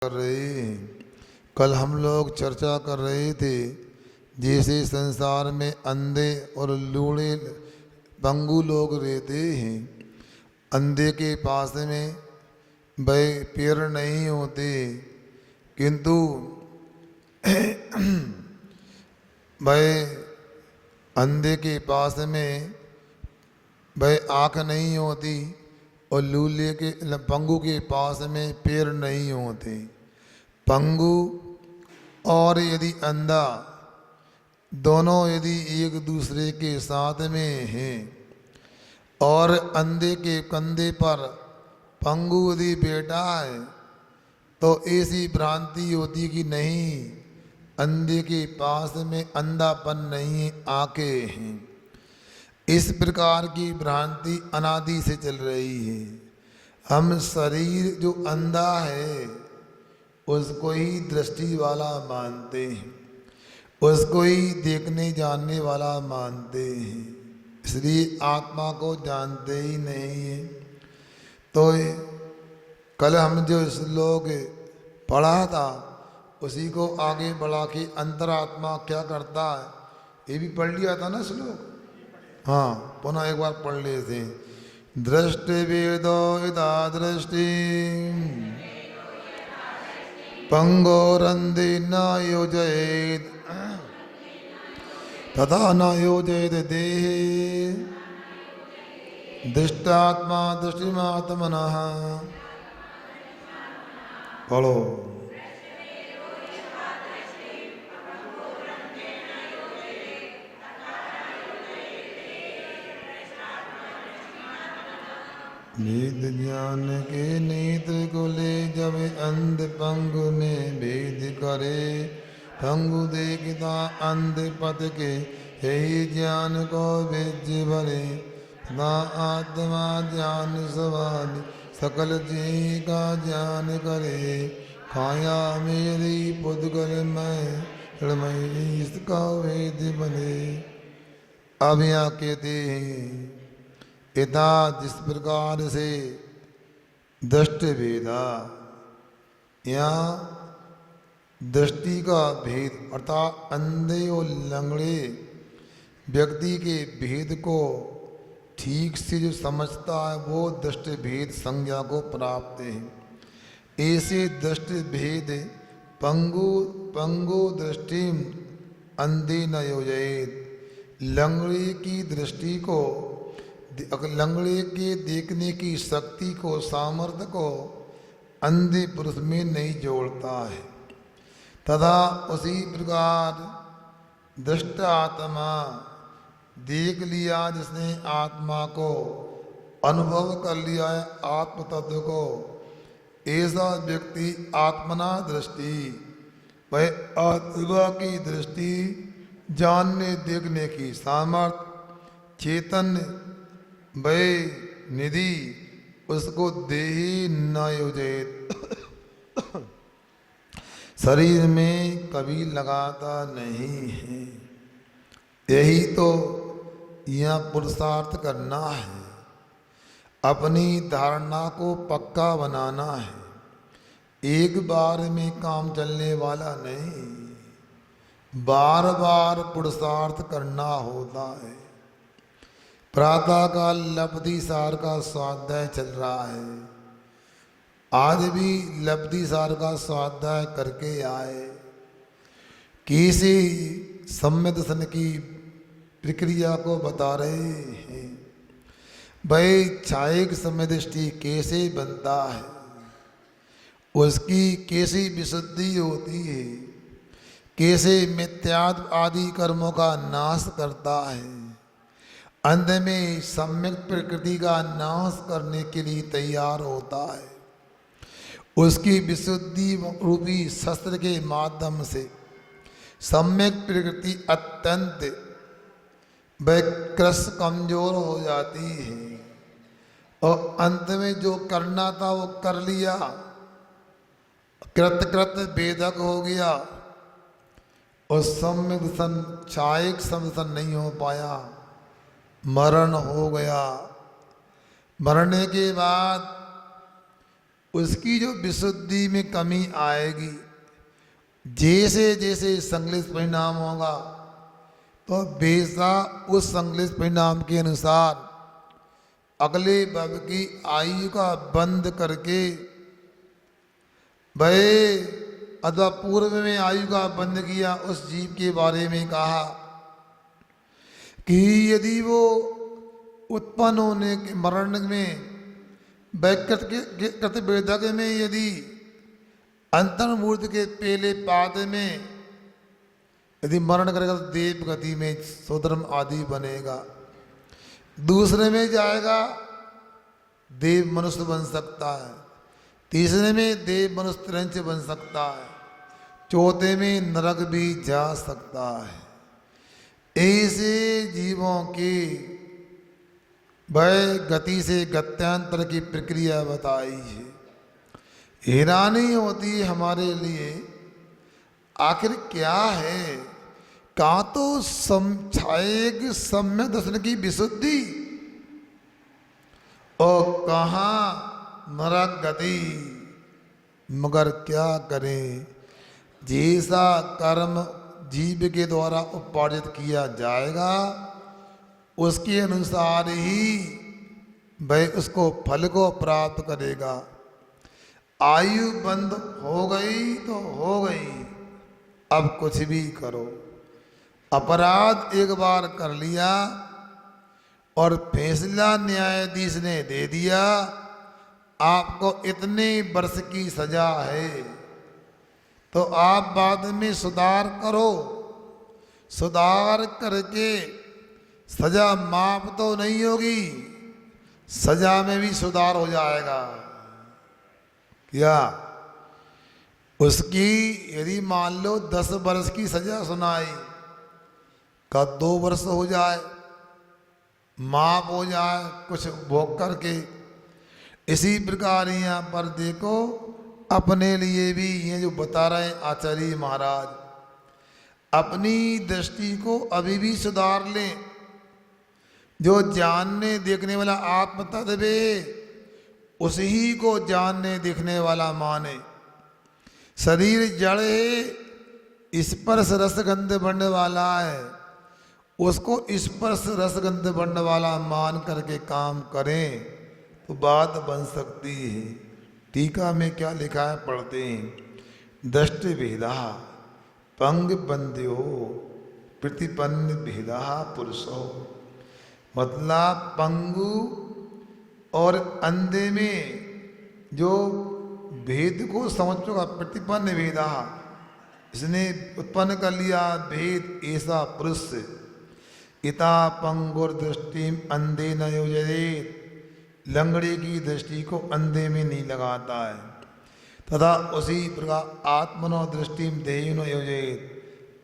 कर रहे हैं। कल हम लोग चर्चा कर रहे थे जैसे संसार में अंधे और लूढ़े पंगु लोग रहते हैं। अंधे के पास में भाई पैर नहीं होते, किंतु भाई अंधे के पास में भाई आँख नहीं होती और लूले के पंगु के पास में पैर नहीं होते। पंगु और यदि अंधा दोनों यदि एक दूसरे के साथ में हैं और अंधे के कंधे पर पंगु यदि बैठा है तो ऐसी भ्रांति होती कि नहीं, अंधे के पास में अंधापन नहीं, आंखें हैं। इस प्रकार की भ्रांति अनादि से चल रही है। हम शरीर जो अंधा है उसको ही दृष्टि वाला मानते हैं, उसको ही देखने जानने वाला मानते हैं, इसलिए आत्मा को जानते ही नहीं है। तो कल हम जो श्लोक पढ़ा था उसी को आगे बढ़ा के अंतरात्मा क्या करता है ये भी पढ़ लिया था ना श्लोक। हाँ, पुनः एक बार पढ़ लेते। दृष्टि वेदो यदा दृष्टि पंगोरंदे न योजयेत् तथा न योजयेत् देहे दृष्टात्मा दृष्टिमात्मनः। पढ़ो। वेद ज्ञान के नेत्र को ले जब अंध पंगु में भेद करे, पंगु देखता अंध पथ के यही ज्ञान को भेज भरे। ना आत्मा ज्ञान सवाल सकल जी का ज्ञान करे, खाया मेरी पुद्गल मैं इसका वेद बने। अब यहाँ कहते हैं यथा जिस प्रकार से दृष्टि भेदा, यहाँ दृष्टि का भेद अर्थात अंधे और लंगड़े व्यक्ति के भेद को ठीक से जो समझता है वो दृष्टि भेद संज्ञा को प्राप्त है। ऐसे दृष्टि भेद पंगु दृष्टि अंधे न योजयेत्। लंगड़े की दृष्टि को, लंगड़े के देखने की शक्ति को, सामर्थ्य को अंधे पुरुष में नहीं जोड़ता है। तथा उसी प्रकार दृष्ट आत्मा, देख लिया जिसने आत्मा को, अनुभव कर लिया है आत्म तत्व को, ऐसा व्यक्ति आत्मना दृष्टि, वह आत्मा की दृष्टि, जानने देखने की सामर्थ्य, चैतन्य वह निधि उसको देही न योजयेत्। शरीर में कभी लगाता नहीं है। यही तो यह पुरुषार्थ करना है, अपनी धारणा को पक्का बनाना है। एक बार में काम चलने वाला नहीं, बार बार पुरुषार्थ करना होता है। प्रातः काल लब्धि सार का स्वाध्याय चल रहा है, आज भी लब्धि सार का स्वाध्याय करके आए। किसी सम्यक दर्शन की प्रक्रिया को बता रहे हैं। भाई छायक सम्यक दृष्टि कैसे बनता है, उसकी कैसी विशुद्धि होती है, कैसे मिथ्यात्व आदि कर्मों का नाश करता है, अंत में सम्यक प्रकृति का नाश करने के लिए तैयार होता है। उसकी विशुद्धि रूपी शस्त्र के माध्यम से सम्यक प्रकृति अत्यंत वैकृष्ट कमजोर हो जाती है और अंत में जो करना था वो कर लिया, कृत भेदक हो गया और सम्यक दर्शन, छायक दर्शन नहीं हो पाया, मरण हो गया। मरने के बाद उसकी जो विशुद्धि में कमी आएगी, जैसे जैसे संश्लिष्ट परिणाम होगा तो वैसा उस संश्लिष्ट परिणाम के अनुसार अगले भव की आयु का बंद करके भय अथवा पूर्व में आयु का बंद किया उस जीव के बारे में कहा कि यदि वो उत्पन्न होने के मरण में वैकृत वेदक में यदि अंतर्मूर्त के पहले पाद में यदि मरण करेगा तो देव गति में सोधर्म आदि बनेगा, दूसरे में जाएगा देव मनुष्य बन सकता है, तीसरे में देव मनुष्य तिरंच बन सकता है, चौथे में नरक भी जा सकता है। ऐसे जीवों की वह गति से गत्यांतर की प्रक्रिया बताई है। हैरानी होती है हमारे लिए, आखिर क्या है? कहाँ तो छाएगी सम्यक दर्शन की विशुद्धि और कहाँ नरक गति। मगर क्या करें, जैसा कर्म जीव के द्वारा उपार्जित किया जाएगा उसके अनुसार ही वह उसको फल को प्राप्त करेगा। आयु बंद हो गई तो हो गई, अब कुछ भी करो। अपराध एक बार कर लिया और फैसला न्यायाधीश ने दे दिया आपको इतने वर्ष की सजा है, तो आप बाद में सुधार करो। सुधार करके सजा माफ तो नहीं होगी, सजा में भी सुधार हो जाएगा। क्या उसकी यदि मान लो 10 वर्ष की सजा सुनाई का 2 वर्ष हो जाए, माफ हो जाए कुछ भोग करके। इसी प्रकार यहाँ पर देखो अपने लिए भी ये जो बता रहे हैं आचार्य महाराज, अपनी दृष्टि को अभी भी सुधार लें। जो जानने देखने वाला आत्म तत्व है उसी को जानने देखने वाला माने। शरीर जड़ है, स्पर्श रसगंध बढ़ने वाला है, उसको स्पर्श रसगंध बढ़ने वाला मान करके काम करें तो बात बन सकती है। टीका में क्या लिखा है पढ़ते हैं। दृष्टि भेदा पंग बंध्यो प्रतिपन्न भेदा पुरुषो, मतलब पंगु और अंधे में जो भेद को समझ चुका, प्रतिपन्न भेदा, इसने उत्पन्न कर लिया भेद ऐसा पुरुष। इता पंगुर दृष्टि अंधे न योजयेत, लंगड़े की दृष्टि को अंधे में नहीं लगाता है। तथा उसी प्रकार आत्मनो दृष्टि देहिनो योजयेत,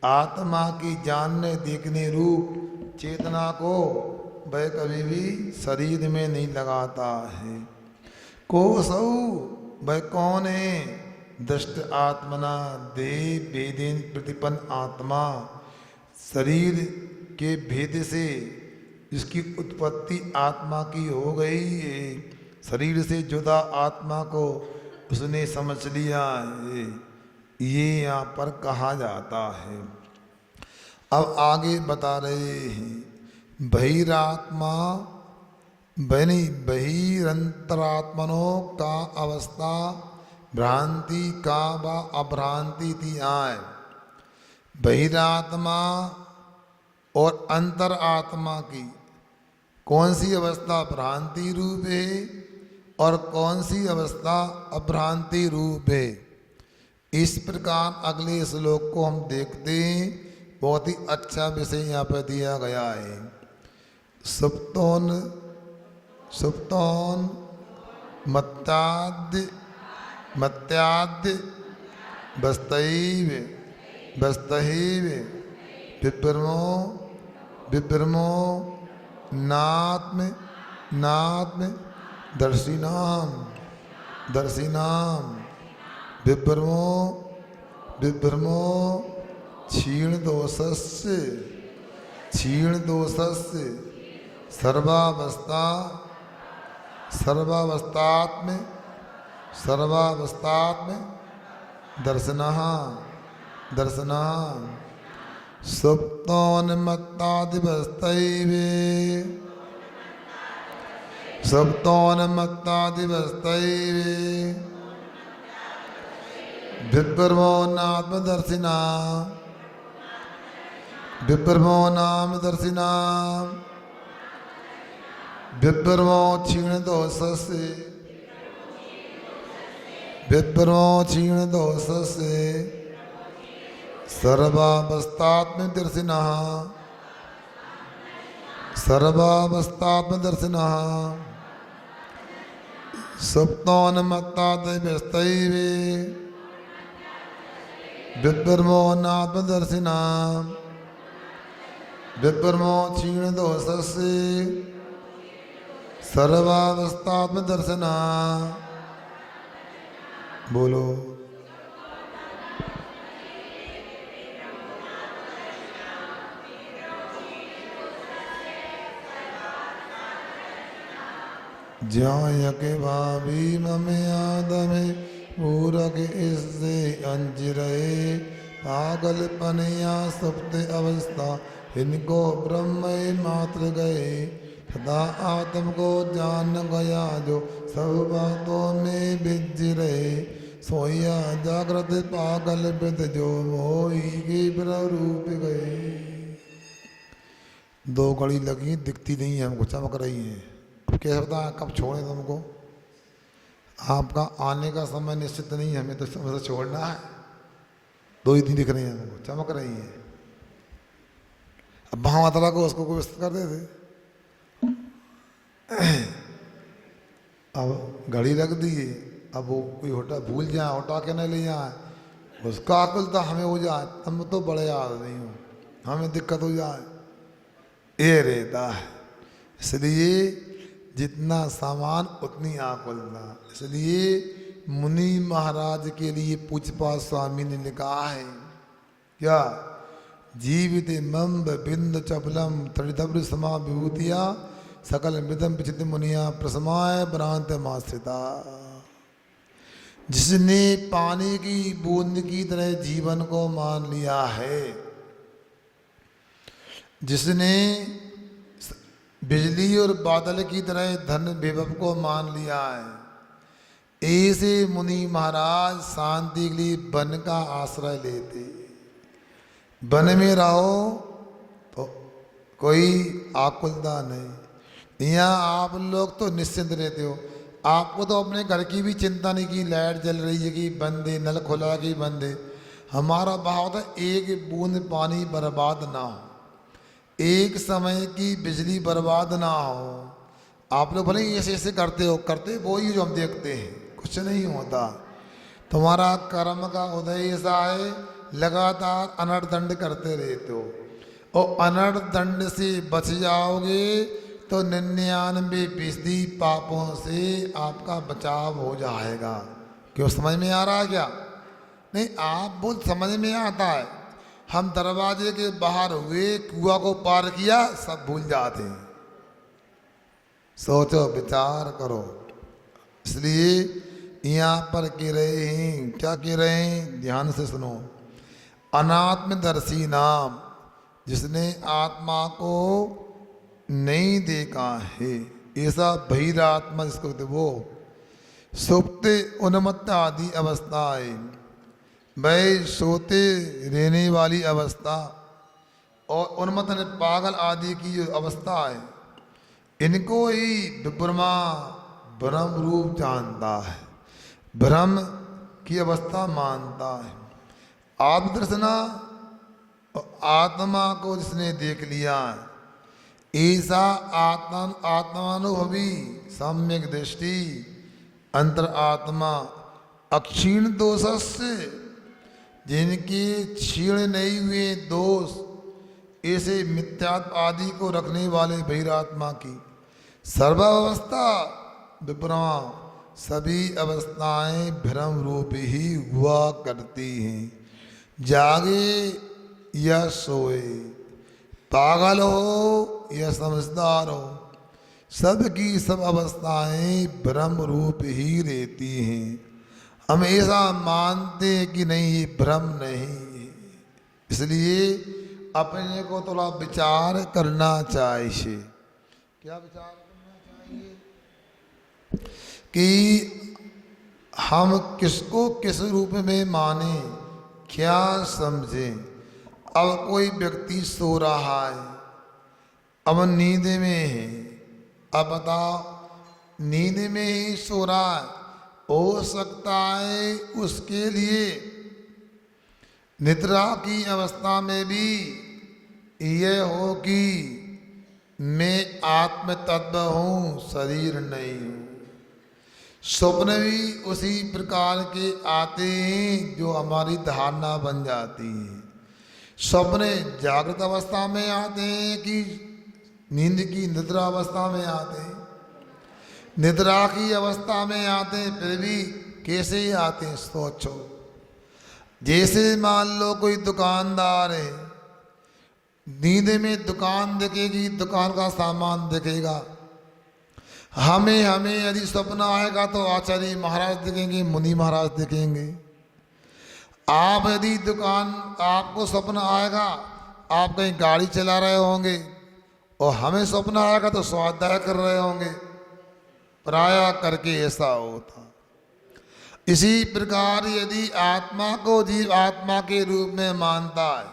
आत्मा की जानने देखने रूप चेतना को वह कभी भी शरीर में नहीं लगाता है। को सौ वह कौन है? दृष्ट आत्मना देह भेदेन प्रतिपन्न आत्मा, शरीर के भेद से जिसकी उत्पत्ति आत्मा की हो गई है, शरीर से जुदा आत्मा को उसने समझ लिया है, ये यहाँ पर कहा जाता है। अब आगे बता रहे हैं बहिरात्मा बनी बहिरंतरात्मनों का अवस्था भ्रांति का व अभ्रांति थी आए। बहिरात्मा और अंतर आत्मा की कौन सी अवस्था भ्रांति रूप है और कौन सी अवस्था अभ्रांति रूप है। इस प्रकार अगले श्लोक को हम देखते हैं, बहुत ही अच्छा विषय यहाँ पर दिया गया है। सुप्तोन सुप्तोन मत्याद्य मत्याद्य बस्तैव बस्तैव विभ्रमो विभ्रमो नात्म नात्म दर्शिनाम दर्शिनाम विभ्रमो विभ्रमो क्षीण दोषस्य क्षीण दोषस्य सर्वावस्था सर्वावस्थात्म सर्वावस्थात्म दर्शनः दर्शनः सुप्तोन्मत्तादिवस्थैवे सुप्तोन्मत्तादिवस्थैवे विप्रमो नात्मदर्शिना विप्रमो नामदर्शिना विप्रमो क्षीण दोषस्य विप्रमो क्षीण दोषस्य सर्वावस्थात्मदर्शिनः सर्वावस्थात्मदर्शिनः सुप्तोन्मत्तादिवस्थैवे विप्रमो नात्मदर्शिना विप्रमो क्षीण दोषस्य सर्वावस्थात्मदर्शिना। बोलो ज्यायके भावी ममे आदमे पूरक इससे अंजिरे पागल पनिया सुप्त अवस्था इनको ब्रह्म मात्र गए सदा आत्म को जान गया जो सब बातों में बिज रहे सोया जागृत पागल विद जो मोही के रूप गए। दो घड़ी लगी दिखती नहीं है हमको, चमक रही है। अब कैसे पता कब छोड़े तुमको? आपका आने का समय निश्चित नहीं है, हमें तो समय से छोड़ना है। दो ही दिन दिख रही है हमको, चमक रही है। अब महामात्रा को उसको कोई कर देते। अब घड़ी रख दी, अब वो कोई होटा भूल जाए, उठा के नहीं ले जाए, उसका अकुल तो हमें हो जाए, तुम तो बड़े आदमी हो, हमें दिक्कत हो जाए, ये रहता है। इसलिए जितना सामान उतनी आकुलता। इसलिए मुनि महाराज के लिए पूज्यपाद स्वामी ने लिखा है क्या, जीवित मम्ब बिंद चपलम त्रिधब्र समा विभूतिया सकल मृदम पिचित मुनिया प्रसमाय भ्रांत माश्रिता। जिसने पानी की बूंद की तरह जीवन को मान लिया है, जिसने बिजली और बादल की तरह धन विभव को मान लिया है, ऐसे मुनि महाराज शांति के लिए वन का आश्रय लेते। वन में रहो तो कोई आकुलता नहीं। यहाँ आप लोग तो निश्चिंत रहते हो, आपको तो अपने घर की भी चिंता नहीं कि लाइट जल रही है कि बंद है, नल खुला कि बंद है। हमारा भाव था एक बूंद पानी बर्बाद ना हो, एक समय की बिजली बर्बाद ना हो। आप लोग भले ऐसे ऐसे करते हो, करते वो ही जो हम देखते हैं, कुछ नहीं होता। तुम्हारा कर्म का उदय ऐसा है, लगातार अनर्थ दंड करते रहते हो, और अनर्थ दंड से बच जाओगे तो 99% पापों से आपका बचाव हो जाएगा। क्यों, समझ में आ रहा है क्या? नहीं, आप बोल समझ में आता है। हम दरवाजे के बाहर हुए, कुआं को पार किया, सब भूल जाते हैं। सोचो, विचार करो। इसलिए यहाँ पर कह रहे हैं, क्या कह रहे हैं, ध्यान से सुनो। अनात्मदर्शी नाम, जिसने आत्मा को नहीं देखा है, ऐसा बहिरात्मा जिसको कहते वो सुप्त उन्मत्त आदि अवस्था है। वह सोते रहने वाली अवस्था और उन्मत्त पागल आदि की जो अवस्था है, इनको ही विभ्रमा ब्रह्म रूप जानता है, ब्रह्म की अवस्था मानता है। आत्मदर्शना, आत्मा को जिसने देख लिया, ऐसा आत्मानुभवी सम्यक दृष्टि अंतर आत्मा अक्षीण दोषस्य, जिनके क्षीण नहीं हुए दोष, ऐसे मिथ्यात्व आदि को रखने वाले बहिरात्मा की सर्वावस्था विभ्रमा, सभी अवस्थाएं भ्रम रूप ही हुआ करती हैं। जागे या सोए, पागल हो या समझदार हो, सबकी सब अवस्थाएं ब्रह्म रूप ही रहती हैं। हम ऐसा मानते हैं कि नहीं ये भ्रम नहीं है, इसलिए अपने को थोड़ा विचार करना चाहिए। क्या विचार करना चाहिए कि हम किसको किस रूप में माने, क्या समझें। अब कोई व्यक्ति सो रहा है, अब नींद में है, अब बताओ नींद में ही सो रहा है, हो सकता है उसके लिए निद्रा की अवस्था में भी यह हो कि मैं आत्म तत्व हूँ, शरीर नहीं हूँ। स्वप्न भी उसी प्रकार के आते हैं जो हमारी धारणा बन जाती है। स्वप्न जागृत अवस्था में आते हैं कि नींद की निद्रा अवस्था में आते हैं। निद्रा की अवस्था में आते हैं, फिर भी कैसे ही आते हैं सोचो। जैसे मान लो कोई दुकानदार है, नींद में दुकान दिखेगी, दुकान का सामान दिखेगा। हमें यदि स्वप्न आएगा तो आचार्य महाराज दिखेंगे, मुनि महाराज दिखेंगे। आप यदि दुकान, आपको स्वप्न आएगा आप कहीं गाड़ी चला रहे होंगे, और हमें स्वप्न आएगा तो स्वाध्याय कर रहे होंगे। प्राय करके ऐसा होता। इसी प्रकार यदि आत्मा को जीव आत्मा के रूप में मानता है,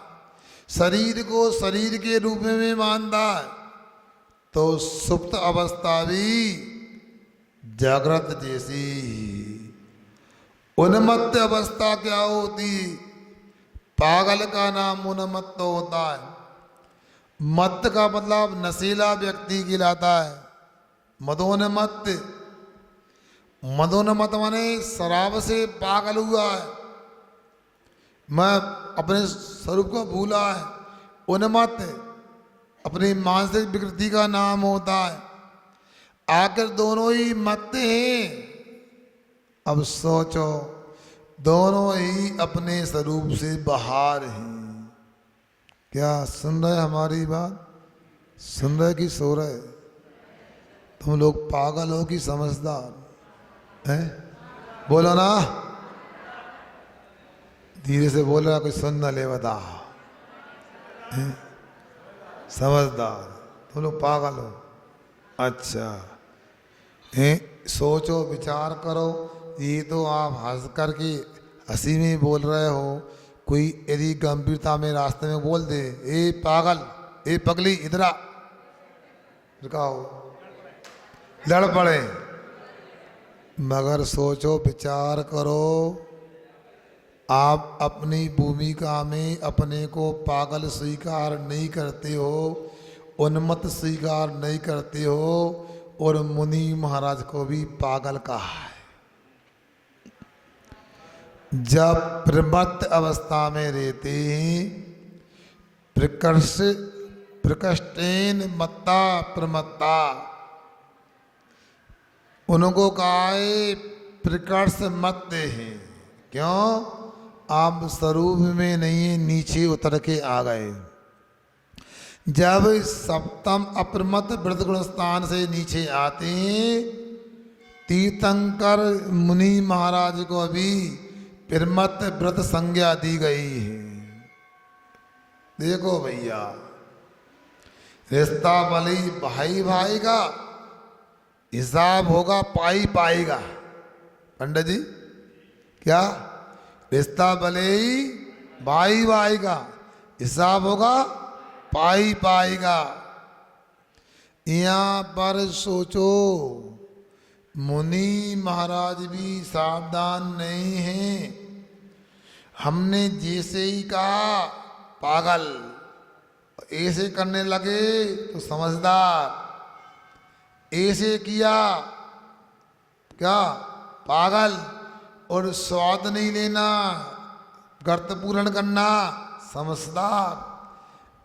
शरीर को शरीर के रूप में मानता है, तो सुप्त अवस्था भी जागृत जैसी ही। उन्मत्त अवस्था क्या होती? पागल का नाम उन्मत्त होता है। मत्त का मतलब नशीला व्यक्ति कहलाता है। मदोन्मत्त, मदोन्मत्त माने शराब से पागल हुआ है, मैं अपने स्वरूप को भूला है। उन्मत्त अपनी मानसिक विकृति का नाम होता है। आखिर दोनों ही मत हैं। अब सोचो, दोनों ही अपने स्वरूप से बाहर हैं। क्या सुन रहे हमारी बात? सुन रहे कि सो रहे? तुम लोग पागल हो कि समझदार हैं? बोलो ना, धीरे से बोल रहा, कोई सुन ना ले। बता, समझदार तुम लोग पागल हो? अच्छा हैं? सोचो, विचार करो। ये तो आप हंस करके हंसी में बोल रहे हो। कोई यदि गंभीरता में रास्ते में बोल दे, ए पागल, ए पगली, इधर आ, कहो लड़ पड़े। मगर सोचो, विचार करो, आप अपनी भूमिका में अपने को पागल स्वीकार नहीं करते हो, उन्मत्त स्वीकार नहीं करते हो, और मुनि महाराज को भी पागल कहा है। जब प्रमत्त अवस्था में रहते हैं, प्रकृष्टेन मत्ता प्रमत्ता, उनको कहा है प्रकर्ष मत है। क्यों? आप स्वरूप में नहीं है, नीचे उतर के आ गए। जब सप्तम अप्रमत्त व्रतगुण स्थान से नीचे आते हैं, तीर्थंकर मुनि महाराज को भी प्रमत्त व्रत संज्ञा दी गई है। देखो भैया, रिश्ता भले भाई भाई का, हिसाब होगा पाई पाएगा। पंडित जी, क्या? रिश्ता भले ही भाई भाई का, हिसाब होगा पाई पाएगा। यहाँ पर सोचो, मुनि महाराज भी सावधान नहीं हैं। हमने जैसे ही कहा पागल, ऐसे करने लगे तो समझदार, ऐसे किया क्या पागल, और स्वाद नहीं लेना, गर्त पूर्ण करना समझदार।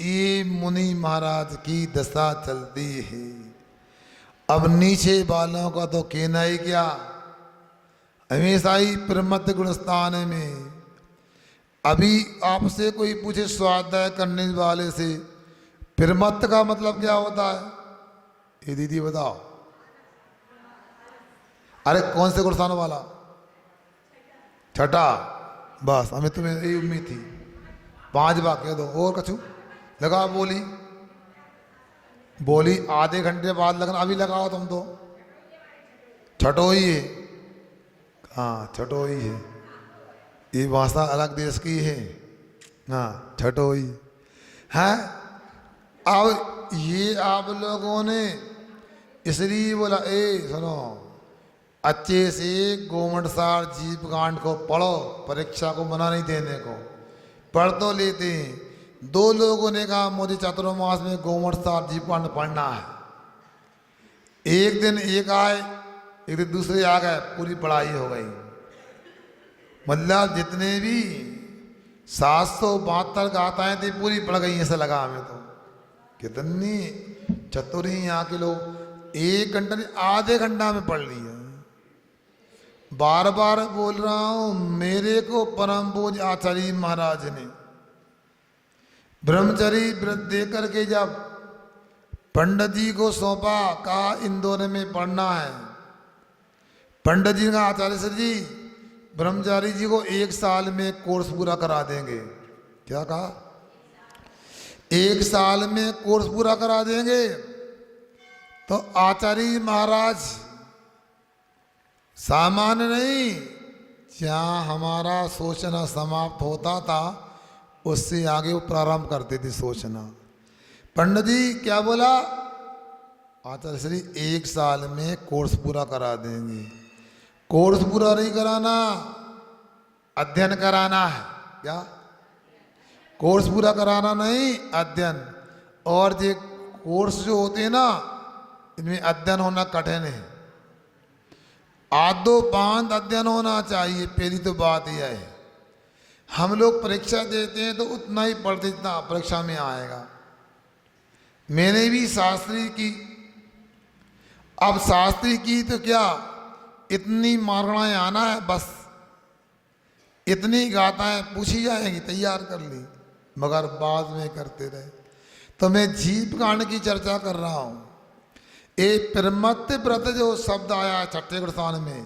ये मुनि महाराज की दशा चलती है। अब नीचे वालों का तो कहना ही क्या, हमेशा ही प्रमत्त गुणस्थान में। अभी आपसे कोई पूछे स्वाध्याय करने वाले से, प्रमत्त का मतलब क्या होता है? ये दीदी बताओ। अरे कौन से गुणस्थान वाला? छठा। बस हमें तुम्हें यही उम्मीद थी। 5 वाक्य दो और कछु लगाओ। बोली बोली आधे घंटे बाद लगना, अभी लगाओ तुम तो। छठो ही है। हाँ छठो ही है, ये भाषा अलग देश की है। हाँ छठो ही है। अब ये आप लोगों ने इसलिए बोला, ए सुनो, अच्छे से गोमटसार जीव कांड को पढ़ो, परीक्षा को मना नहीं देने को, पढ़ तो लेते हैं। 2 लोगों ने कहा मुझे चातुर्मास में गोमटसार जीव कांड पढ़ना है। एक दिन एक आए, एक दिन दूसरे आ गए, पूरी पढ़ाई हो गई। मतलब जितने भी 772 गाथाएं थी पूरी पढ़ गई, ऐसा लगा हमें तो। कितनी चतुरी यहाँ के लोग, 1 घंटा नहीं आधे घंटा में पढ़ लिया। बार बार बोल रहा हूं, मेरे को परम पूज्य आचार्य महाराज ने ब्रह्मचरी व्रत दे करके जब पंडित जी को सौंपा, कहा इंदौर में पढ़ना है। पंडित जी का, आचार्य सर जी ब्रह्मचारी जी को 1 साल में कोर्स पूरा करा देंगे। क्या कहा? 1 साल में कोर्स पूरा करा देंगे। तो आचार्य महाराज सामान्य नहीं, जहाँ हमारा सोचना समाप्त होता था उससे आगे वो प्रारंभ करते थे सोचना। पंडित जी क्या बोला? आचार्य श्री 1 साल में कोर्स पूरा करा देंगे। कोर्स पूरा नहीं कराना, अध्ययन कराना है। क्या? कोर्स पूरा कराना नहीं, अध्ययन। और ये कोर्स जो होते हैं ना, इनमें अध्ययन होना कठिन है। आधो पांच अध्ययन होना चाहिए। पहली तो बात यह है, हम लोग परीक्षा देते हैं तो उतना ही पढ़ते जितना परीक्षा में आएगा। मैंने भी शास्त्री की। अब शास्त्री की तो क्या, इतनी मारणाएं आना है, बस इतनी गाथाएं पूछी जाएंगी, तैयार कर ली, मगर बाद में करते रहे। तो मैं जीव कांड की चर्चा कर रहा हूं। ये प्रमत्त व्रत जो शब्द आया 6ठे गुणस्थान में,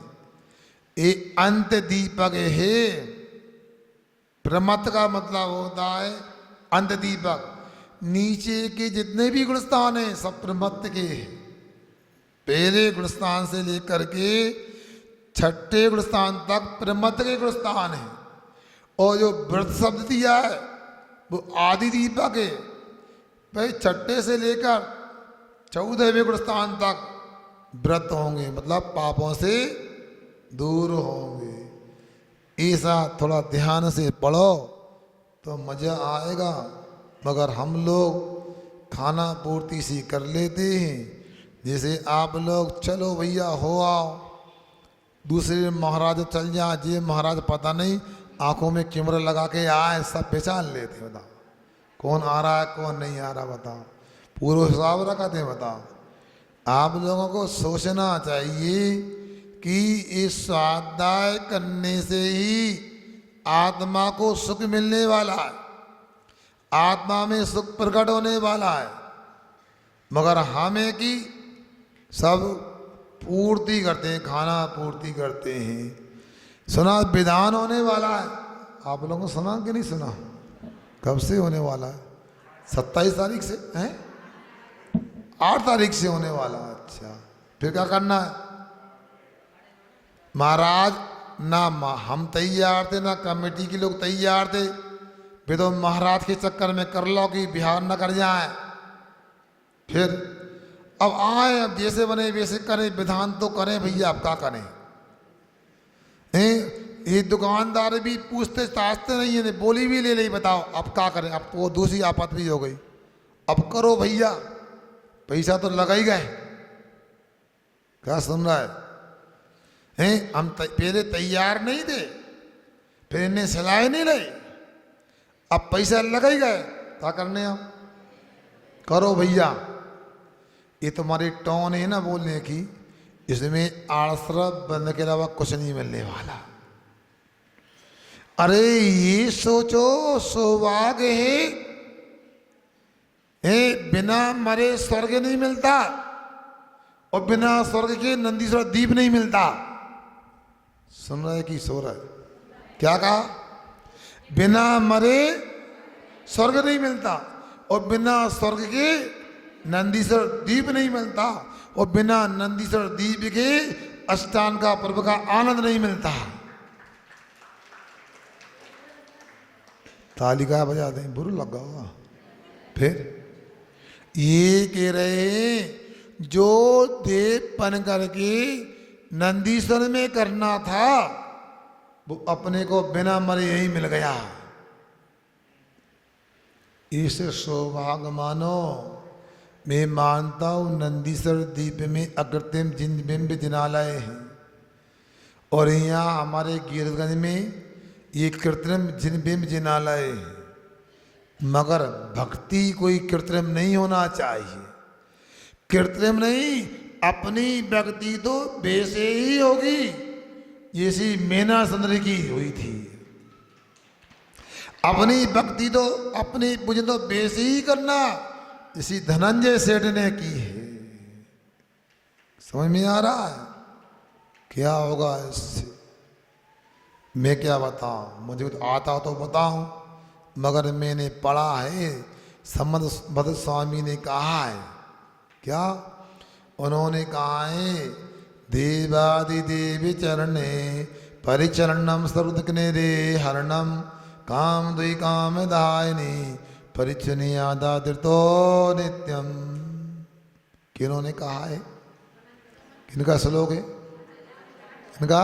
ये अंत दीपक है। प्रमत्त का मतलब होता है अंत दीपक। नीचे के जितने भी गुणस्थान हैं सब प्रमत्त के हैं। पहले गुणस्थान से लेकर के 6ठे गुणस्थान तक प्रमत्त के गुणस्थान है। और जो व्रत शब्द दिया है वो आदि दीपक है। भाई 6ठे से लेकर 14वें गुणस्थान तक व्रत होंगे, मतलब पापों से दूर होंगे। ऐसा थोड़ा ध्यान से पढ़ो तो मज़ा आएगा। मगर हम लोग खाना पूर्ति सी कर लेते हैं। जैसे आप लोग चलो भैया हो आओ, दूसरे महाराज चल जाए, ये महाराज पता नहीं आंखों में कैमरा लगा के आए, सब पहचान लेते। बताओ कौन आ रहा है कौन नहीं आ रहा, बताओ पूरा हिसाब रखाते हैं। बताओ आप लोगों को सोचना चाहिए कि इस स्वाध्याय करने से ही आत्मा को सुख मिलने वाला है, आत्मा में सुख प्रकट होने वाला है। मगर हमें कि सब पूर्ति करते हैं, खाना पूर्ति करते हैं। सुना विधान होने वाला है, आप लोगों को सुना कि नहीं सुना? कब से होने वाला है? 27 तारीख से है, 8 तारीख से होने वाला। अच्छा फिर क्या करना है? महाराज ना हम तैयार थे ना कमेटी के लोग तैयार थे। वे तो महाराज के चक्कर में कर लो कि बिहार न कर जाए। फिर अब आए, अब जैसे बने वैसे करें, विधान तो करें भैया, अब क्या करें? ये दुकानदार भी पूछते ताछते नहीं है, बोली भी ले ली, बताओ अब क्या करें? अब वो दूसरी आफत भी हो गई। अब करो भैया, पैसा तो लगा ही गए। क्या सुन रहा है? हम पहले तैयार नहीं थे, फिर इन्हें सिलाए नहीं रहे, अब पैसा लगा ही गए। क्या करने? अब करो भैया। ये तुम्हारी टोन है ना बोलने की, इसमें आड़सरफ बनने के अलावा कुछ नहीं मिलने वाला। अरे ये सोचो सौभाग्य है, बिना मरे स्वर्ग नहीं मिलता। और बिना स्वर्ग के नंदीश्वर दीप नहीं मिलता। सुन रहा है कि सो रहा है? क्या कहा? बिना मरे स्वर्ग नहीं मिलता, और बिना स्वर्ग के नंदीश्वर दीप नहीं मिलता, और बिना नंदीश्वर दीप के अष्टांग का पर्व का आनंद नहीं मिलता। ताली का बजा दें, बुरा लगा होगा। फिर ये कह रहे जो देवपन करके नंदीश्वर में करना था वो अपने को बिना मरे यही मिल गया। इसे सौभाग्य मानो। मैं मानता हूँ नंदीश्वर द्वीप में अकृत्रिम बिंब जिनालय है, और यहाँ हमारे गिरगंज में ये कृत्रिम बिंब जिनालय है, मगर भक्ति कोई कृत्रिम नहीं होना चाहिए। कृत्रिम नहीं, अपनी भक्ति तो वैसे ही होगी जैसी मेना सुंदरी की हुई थी। अपनी भक्ति तो अपनी पूजन तो वैसे ही करना जैसी धनंजय सेठ ने की है। समझ में आ रहा है? क्या होगा इससे मैं क्या बताऊं, मुझे तो आता तो बताऊं, मगर मैंने पढ़ा है। संबंध स्वामी ने कहा है, क्या उन्होंने कहा है, देवादिदेव चरणे परिचरणम सर्वदग्ने रे हरणम काम द्वि काम दायिनी परिचनियादादितो नित्यम। किन्होंने कहा है? किनका श्लोक है? इनका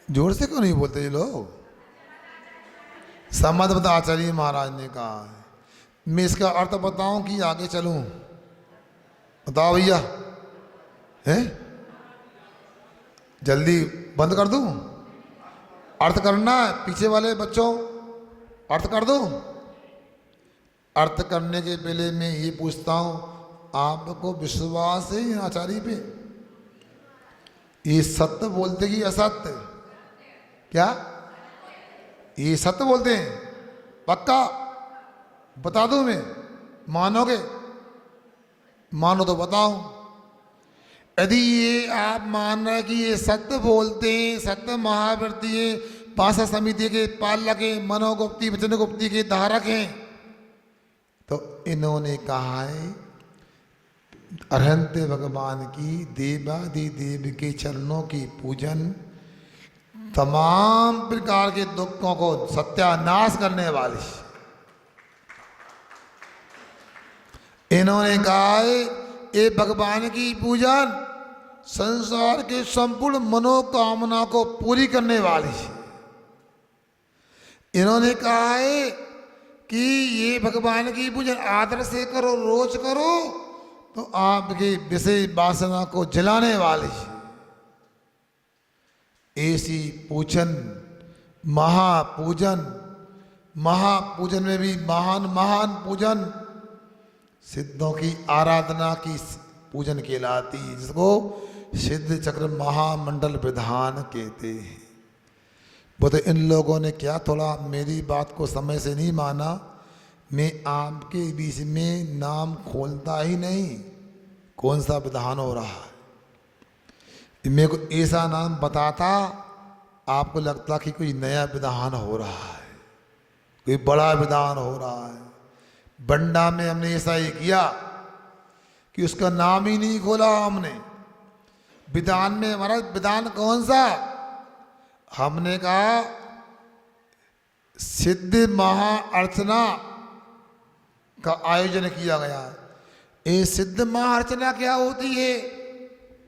जोर से क्यों नहीं बोलते ये लोग? समद्भक्त आचार्य महाराज ने कहा है। मैं इसका अर्थ बताऊं कि आगे चलूं? बताओ भैया, हैं? जल्दी बंद कर दूं? अर्थ करना है पीछे वाले बच्चों, अर्थ कर दूं? अर्थ करने के पहले मैं ये पूछता हूं, आपको विश्वास है आचार्य पे? ये सत्य बोलते कि असत्य? क्या ये सत्य बोलते हैं? पक्का बता दूं मैं? मानोगे? मानो तो बताओ। यदि ये आप मान रहे कि ये सत्य बोलते हैं, सत्य महाव्रती है, भाषा समिति के पालक हैं, मनोगुप्ती वचन गुप्ती के धारक हैं, तो इन्होंने कहा है अरहंत भगवान की देवादिदेव के चरणों की पूजन तमाम प्रकार के दुखों को सत्यानाश करने वाली। इन्होंने कहा है ये भगवान की पूजन संसार के संपूर्ण मनोकामना को पूरी करने वाली है। इन्होंने कहा है कि ये भगवान की पूजन आदर से करो, रोज करो, तो आपके विषय वासना को जलाने वाली है। ऐसी पूजन महापूजन, महापूजन में भी महान महान पूजन सिद्धों की आराधना की पूजन कहलाती है, जिसको सिद्ध चक्र महामंडल विधान कहते हैं। वो तो इन लोगों ने क्या थोड़ा मेरी बात को समय से नहीं माना। मैं आपके बीच में नाम खोलता ही नहीं कौन सा विधान हो रहा है। मेरे को ऐसा नाम बताता आपको लगता कि कोई नया विधान हो रहा है, कोई बड़ा विधान हो रहा है। बंडा में हमने ऐसा ही किया कि उसका नाम ही नहीं खोला हमने। विधान में हमारा विधान कौन सा? हमने कहा सिद्ध महाअर्चना का आयोजन किया गया है। ये सिद्ध महाअर्चना क्या होती है?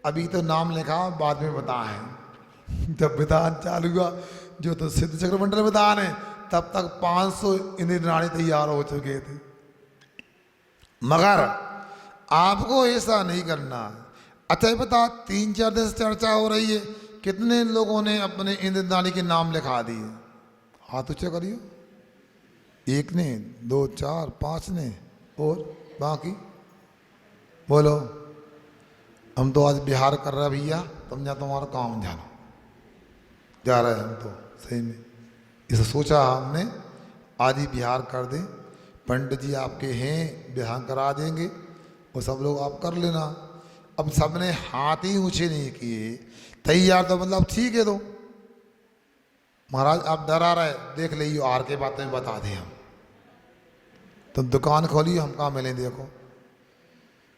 अभी तो नाम लिखा, बाद में बताएं। जब विधान चालू हुआ, जो तो सिद्ध चक्र मंडल विधान है, तब तक 500 इंद्र रानी तैयार हो चुके थे। मगर आपको ऐसा नहीं करना है। अच्छा ये बता, 3-4 दिन से चर्चा हो रही है, कितने लोगों ने अपने इंद्रदानी के नाम लिखा दिए? हाथ ऊंचा करियो। एक ने, 2, 4, 5 ने, और बाकी बोलो। हम तो आज बिहार कर रहे भैया, तुम जा तुम्हारा काम जानो, जा रहे हैं हम तो सही में। इसे सोचा हमने आज ही बिहार कर दें। पंडित जी आपके हैं, बिहार करा देंगे, और सब लोग आप कर लेना। अब सबने हाथ ही ऊंचे नहीं किए, तैयार तो मतलब ठीक है। तो महाराज आप डरा रहे, देख लीजिए आर के बातें बता दें हम। तो दुकान खोली, हम कहाँ मिलें देखो,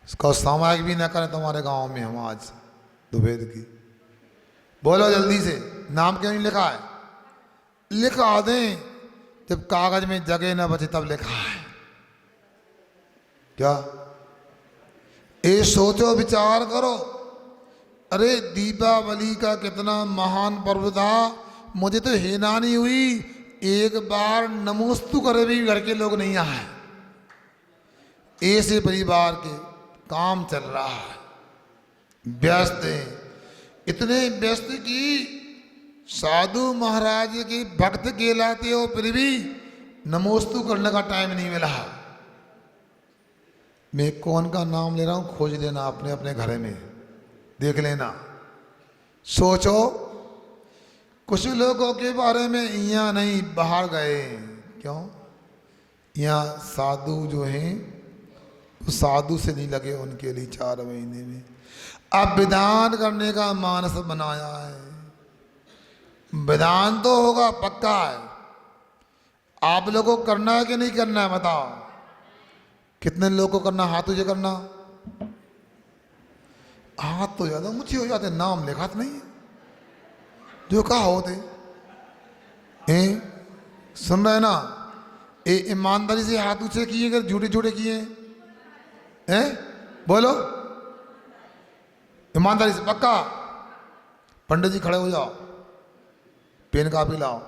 इसका सामायिक भी ना करें तुम्हारे गांव में हम आज दुबेद की। बोलो जल्दी से, नाम क्यों नहीं लिखा है? लिखा दें, जब कागज में जगह न बचे तब लिखा है क्या? ये सोचो, विचार करो। अरे दीपावली का कितना महान पर्व था, मुझे तो हैरानी हुई, एक बार नमोस्तु करे भी घर के लोग नहीं आए। ऐसे परिवार के काम चल रहा है, व्यस्त हैं, इतने व्यस्त कि साधु महाराज के भक्त कहलाते हो, फिर भी नमोस्तु करने का टाइम नहीं मिला। मैं कौन का नाम ले रहा हूं, खोज लेना अपने अपने घर में, देख लेना। सोचो, कुछ लोगों के बारे में यहाँ नहीं, बाहर गए। क्यों? यहाँ साधु जो हैं साधु से नहीं लगे उनके लिए 4 महीने में। अब विधान करने का मानस बनाया है, विधान तो होगा पक्का है। आप लोगों को करना है कि नहीं करना है बताओ? कितने लोगों को करना? हाथ तुझे करना, हाथ तो ज्यादा मुझे हो जाते, नाम लिखा तो नहीं है जो कहा होते। सुन रहे ना? ईमानदारी से हाथ ऊंचे किए, अगर झूठे झूठे किए हैं, बोलो ईमानदारी से पक्का। पंडित जी खड़े हो जाओ, पेन कापी लाओ,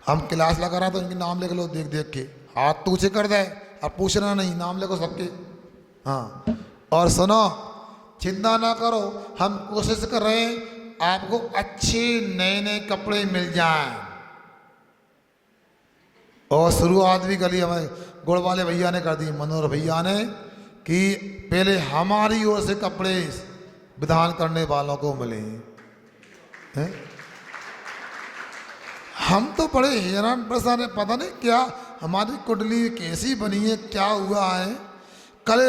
हम क्लास लगा रहा तो इनके नाम लिख लो, देख देख के हाथ तो ऊंचे कर दे और पूछना नहीं, नाम लिखो सबके। हाँ, और सुनो, चिंता ना करो, हम कोशिश कर रहे हैं आपको अच्छे नए नए कपड़े मिल जाएं। और शुरुआत भी करी हमें गुड़ वाले भैया ने कर दी, मनोहर भैया ने, कि पहले हमारी ओर से कपड़े विधान करने वालों को मिले हैं। हम तो बड़े हैरान परेशान है, पता नहीं क्या हमारी कुंडली कैसी बनी है, क्या हुआ है। कल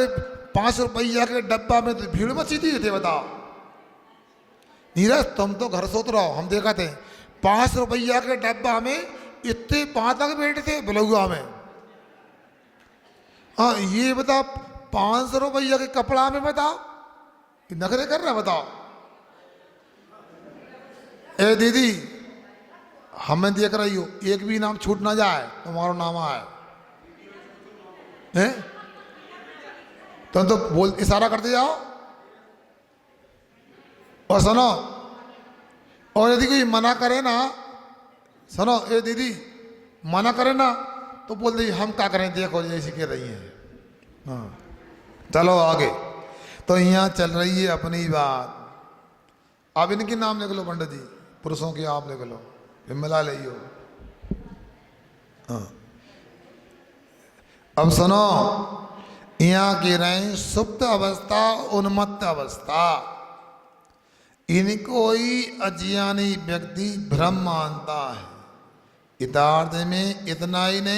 5 रुपया के डब्बा में तो भीड़ मची थी, थे बताओ। नीरज तुम तो घर सोच रहो, हम देखा थे 5 रुपया के डब्बा में इतने 5 तक बैठे थे बलुआ में। हाँ ये बताओ, 500 रुपया के कपड़ा में बताओ नखरे कर रहा, बताओ। ए दीदी, हमें देख रही हो, एक भी नाम छूट ना जाए, तुम्हारा नाम आए हैं? तुम तो बोल इशारा करते जाओ। और सुनो, और यदि कोई मना करे ना, सुनो ए दीदी, मना करे ना तो बोल दी हम क्या करें, देखो जैसी कह रही है। हाँ चलो आगे। तो यहाँ चल रही है अपनी बात। अब इनके नाम लिख लो पंडित जी, पुरुषों के आप लिख लो, मिला लियो। हाँ अब सुनो, यहाँ की रहे सुप्त अवस्था, उन्मत्त अवस्था। इनको ही अज्ञानी व्यक्ति भ्रम मानता है। यथार्थ में इतना ही नहीं,